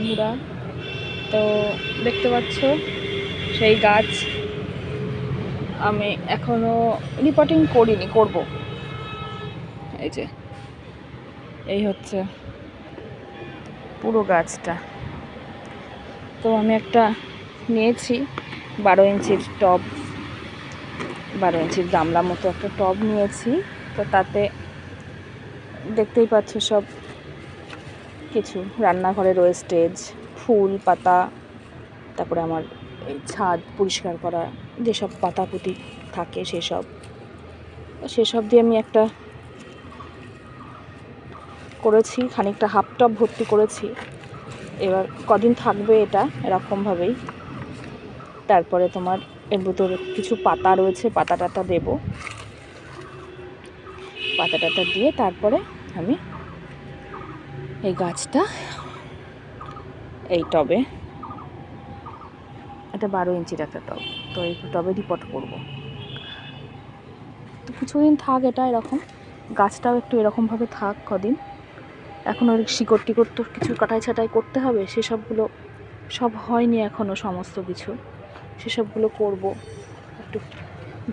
বন্ধুরা, তো দেখতে পাচ্ছ সেই গাছ আমি এখনো রিপোর্টিং করিনি, করব। এই যে এই হচ্ছে পুরো গাছটা। তো আমি একটা নিয়েছি 12 ইঞ্চির টব, 12 ইঞ্চির গামলা মতো একটা টব নিয়েছি। তো তাতে দেখতেই পাচ্ছ সব কিছু, রান্নাঘরের ওয়েস্টেজ, ফুল পাতা, তারপরে আমার এই ছাদ পরিষ্কার করা যেসব পাতাপুতি থাকে সেসব দিয়ে আমি একটা করেছি, খানিকটা হাফ টব ভর্তি করেছি। এবার কদিন থাকবে এটা এরকমভাবেই। তারপরে তোমার এর ভিতরে কিছু পাতা রয়েছে, পাতা টাতা দেবো, পাতা টাতা দিয়ে তারপরে আমি এই গাছটা এই টবে, এটা 12 ইঞ্চির একটা টব, তো এই টবে রিপোর্ট করব। তো কিছুদিন থাক এটা এরকম, গাছটাও একটু এরকমভাবে থাক কদিন। এখন ওর শিকড় টিকড় তো কিছু কাটাই ছাটাই করতে হবে, সেসবগুলো সব হয়নি এখনও সমস্ত কিছু, সেসবগুলো করব। একটু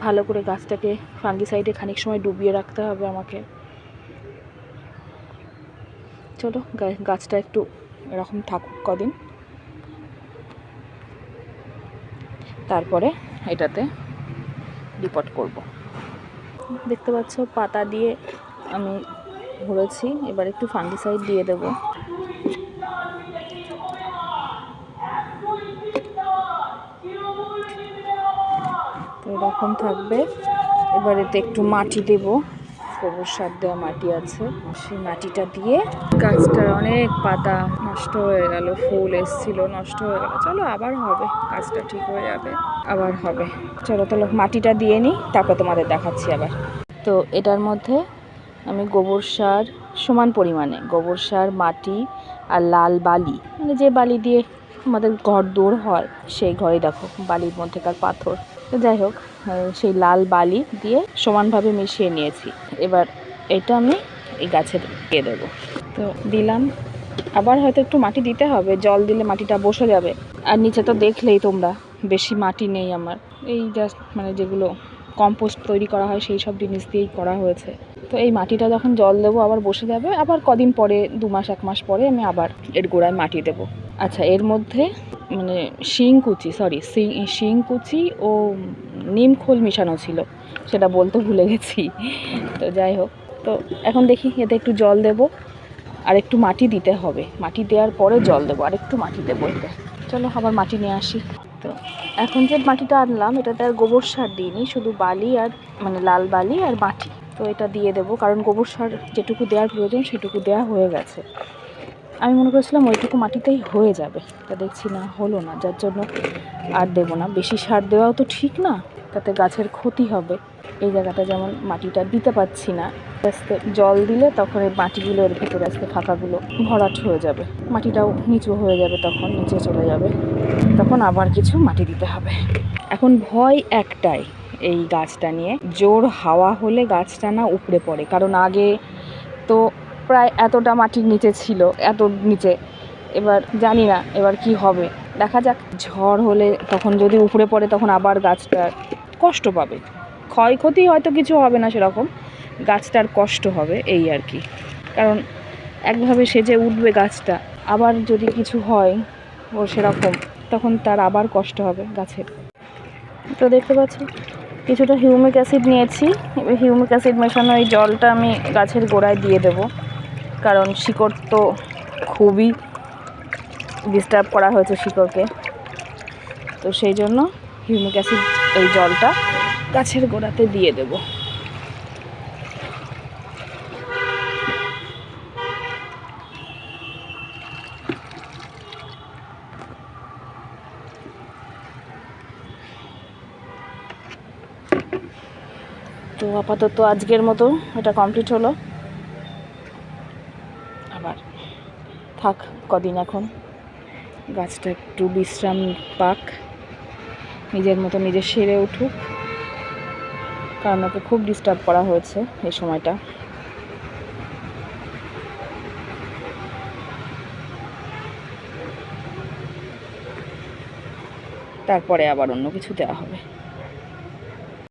ভালো করে গাছটাকে ফাঙ্গিসাইডে খানিক সময় ডুবিয়ে রাখতে হবে আমাকে। চলো গাছটা একটু এরকম থাকুক কদিন, তারপরে এটাতে রিপোর্ট করব। দেখতে পাচ্ছ পাতা দিয়ে আমি ভরেছি, এবার একটু ফাঙ্গিসাইড দিয়ে দেব। তো এরকম থাকবে। এবার এতে একটু মাটি দেব, গোবর সার দেওয়া মাটি আছে, সেই মাটিটা দিয়ে গাছটার অনেক পাতা নষ্ট হয়ে গেল, ফুল এসেছিল নষ্ট হয়ে গেল। চলো আবার হবে, গাছটা ঠিক হয়ে যাবে, আবার হবে। চলো তাহলে মাটিটা দিয়ে নিই, তারপর তোমাদের দেখাচ্ছি আবার। তো এটার মধ্যে আমি গোবর সার, সমান পরিমাণে গোবর সার, মাটি আর লাল বালি, মানে যে বালি দিয়ে আমাদের ঘর দৌড় হয় সেই ঘরে, দেখো বালির মধ্যেকার পাথর, তো যাই হোক সেই লাল বালি দিয়ে সমানভাবে মিশিয়ে নিয়েছি। এবার এটা আমি এই গাছে দিয়ে দেবো। তো দিলাম, আবার হয়তো একটু মাটি দিতে হবে, জল দিলে মাটিটা বসে যাবে। আর নিচে তো দেখলেই তোমরা বেশি মাটি নেই আমার, এই জাস্ট মানে যেগুলো কম্পোস্ট তৈরি করা হয় সেই সব জিনিস দিয়েই করা হয়েছে। তো এই মাটিটা যখন জল দেবো আবার বসে যাবে, আবার কদিন পরে 2 মাস 1 মাস পরে আমি আবার এর গোড়ায় মাটি দেবো। আচ্ছা, এর মধ্যে মানে শিংকুচি ও নিম খোল মেশানো ছিল, সেটা বলতে ভুলে গেছি। তো যাই হোক, তো এখন দেখি এতে একটু জল দেব, আর একটু মাটি দিতে হবে, মাটি দেওয়ার পরে জল দেবো, আর একটু মাটি দেবো এতে। চলো আবার মাটি নিয়ে আসি। তো এখন যে মাটিটা আনলাম এটাতে আর গোবর সার দিইনি, শুধু বালি আর মানে লাল বালি আর মাটি। তো এটা দিয়ে দেবো, কারণ গোবর সার যেটুকু দেওয়ার প্রয়োজন সেটুকু দেওয়া হয়ে গেছে। আমি মনে করেছিলাম ওইটুকু মাটিতেই হয়ে যাবে, তা দেখছি না, হলো না, যার জন্য আর দেবো না। বেশি সার দেওয়াও তো ঠিক না, তাতে গাছের ক্ষতি হবে। এই জায়গাটা যেমন মাটিটা দিতে পারছি না, আস্তে জল দিলে তখন এই মাটিগুলো এর ভেতরে আস্তে ফাঁকাগুলো ভরাট হয়ে যাবে, মাটিটাও নিচু হয়ে যাবে, তখন নিচে চলে যাবে, তখন আবার কিছু মাটি দিতে হবে। এখন ভয় একটাই এই গাছটা নিয়ে, জোর হাওয়া হলে গাছটা না উপড়ে পড়ে, কারণ আগে তো প্রায় এতটা মাটির নিচে ছিল, এত নিচে। এবার জানি না এবার কি হবে, দেখা যাক। ঝড় হলে তখন যদি উপড়ে পড়ে তখন আবার গাছটা কষ্ট পাবে, ক্ষয়ক্ষতি হয়তো কিছু হবে না সেরকম, গাছটার কষ্ট হবে এই আর কি। কারণ একভাবে সেজে উঠবে গাছটা, আবার যদি কিছু হয় ও সেরকম, তখন তার আবার কষ্ট হবে গাছের। তো দেখতে পাচ্ছি কিছুটা হিউমিক অ্যাসিড নিয়েছি, এবার হিউমিক অ্যাসিড মেশানো এই জলটা আমি গাছের গোড়ায় দিয়ে দেব, কারণ শিকড় তো খুবই ডিস্টার্ব করা হয়েছে শিকড়কে। তো সেই জন্য হিউমিক অ্যাসিড এই জলটা গাছের গোড়াতে দিয়ে দেব। তো আপাতত আজকের মতো এটা কমপ্লিট হলো, আবার থাক কদিন, এখন গাছটা একটু বিশ্রাম পাক, নিজের মতো নিজে সেরে উঠুক, কারণ ওকে খুব ডিস্টার্ব করা হয়েছে এই সময়টা। তারপরে আবার অন্য কিছু দেওয়া হবে।